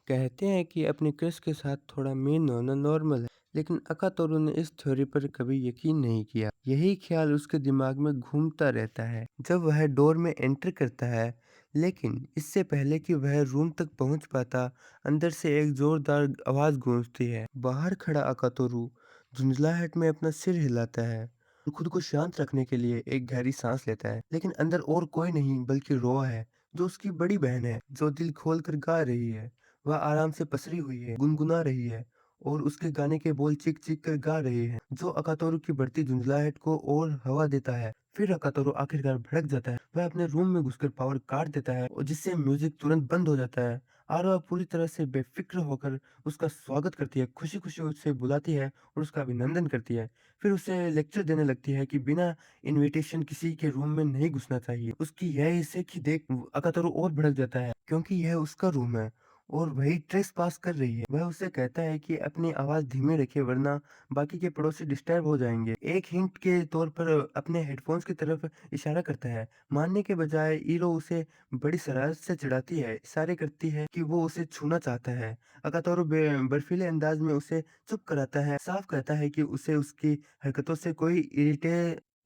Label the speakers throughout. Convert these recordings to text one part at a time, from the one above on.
Speaker 1: कहते हैं कि अपने क्रश के साथ थोड़ा मीन होना नॉर्मल है, लेकिन अकातोरू ने इस थ्योरी पर कभी यकीन नहीं किया। यही ख्याल उसके दिमाग में घूमता रहता है जब वह डोर में एंटर करता है, लेकिन इससे पहले कि वह रूम तक पहुंच पाता, अंदर से एक जोरदार आवाज गूंजती है। बाहर खड़ा अकातोरू झुंझलाहट में अपना सिर हिलाता है और खुद को शांत रखने के लिए एक गहरी सांस लेता है, लेकिन अंदर और कोई नहीं बल्कि रो है, जो उसकी बड़ी बहन है, जो दिल खोल कर गा रही है। वह आराम से पसरी हुई है, गुनगुना रही है और उसके गाने के बोल चीख-चीख कर गा रहे हैं, जो अकातोरू की बढ़ती धुंधलाहट को और हवा देता है। फिर अकातोरू आखिरकार भड़क जाता है। वह अपने रूम में घुसकर पावर काट देता है और जिससे म्यूजिक तुरंत बंद हो जाता है। आरोह पूरी तरह से बेफिक्र होकर उसका स्वागत करती है, खुशी-खुशी उसे बुलाती है और उसका अभिनंदन करती है। फिर उसे लेक्चर देने लगती है कि बिना इन्विटेशन किसी के रूम में नहीं घुसना चाहिए। उसकी यह हिस्से देख अकातोरू और भड़क जाता है, क्योंकि यह उसका रूम है और वही ट्रेसपास कर रही है। वह उसे कहता है कि अपनी आवाज़ धीमे रखे, वरना बाकी के पड़ोसी डिस्टर्ब हो जाएँगे। एक हिंट के तौर पर अपने हेडफ़ोन्स की तरफ इशारा करता है। मानने के बजाय ईरो उसे बड़ी शरारत से चिढ़ाती है, इशारे करती है कि वो उसे छूना चाहता है। अकातोरू बर्फीले अंदाज में उसे चुप कराता है, साफ कहता है कि उसे उसकी हरकतों से कोई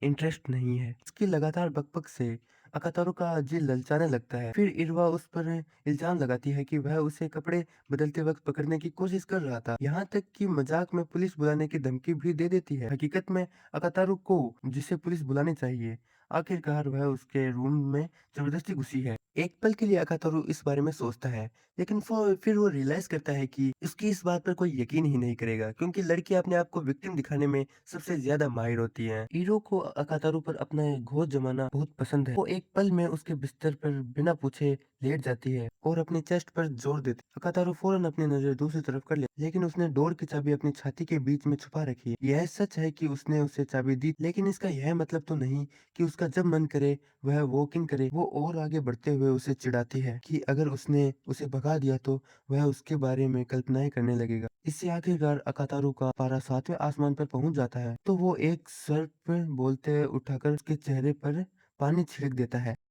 Speaker 1: इंटरेस्ट नहीं है। उसकी लगातार बक-बक से अकातोरू का जी ललचाने लगता है। फिर इरवा उस पर इल्ज़ाम लगाती है कि वह उसे कपड़े बदलते वक़्त पकड़ने की कोशिश कर रहा था। यहाँ तक कि मज़ाक में पुलिस बुलाने की धमकी भी दे देती है। हकीकत में अकातोरू को जिसे पुलिस बुलानी चाहिए, आखिरकार वह उसके रूम में ज़बरदस्ती घुसी है। एक पल के लिए अकातोरू इस बारे में सोचता है, लेकिन फिर वो रियलाइज़ करता है कि उसकी इस बात पर कोई यकीन ही नहीं करेगा, क्योंकि लड़कियाँ अपने आप को विक्टिम दिखाने में सबसे ज़्यादा माहिर होती हैं। हीरो को अकातारू पर अपना घोर जमाना बहुत पसंद है। वो एक पल में उसके बिस्तर पर बिना पूछे लेट जाती है और अपनी चेस्ट पर जोर देती है। अकातारू फौरन अपनी नजर दूसरी तरफ कर ले, लेकिन उसने डोर की चाबी अपनी छाती के बीच में छुपा रखी है। यह सच है कि उसने उसे चाबी दी, लेकिन इसका यह मतलब तो नहीं कि उसका जब मन करे वह वॉक इन करे। वो और आगे बढ़ते हुए उसे चिढ़ाती है कि अगर उसने उसे भगा दिया तो वह उसके बारे में कल्पनाएं करने लगेगा। इससे आखिरकार अकातारू का पारा 7वें आसमान पर पहुंच जाता है, तो वो एक सर्प बोलते उठाकर उसके चेहरे पर पानी छिड़क देता है।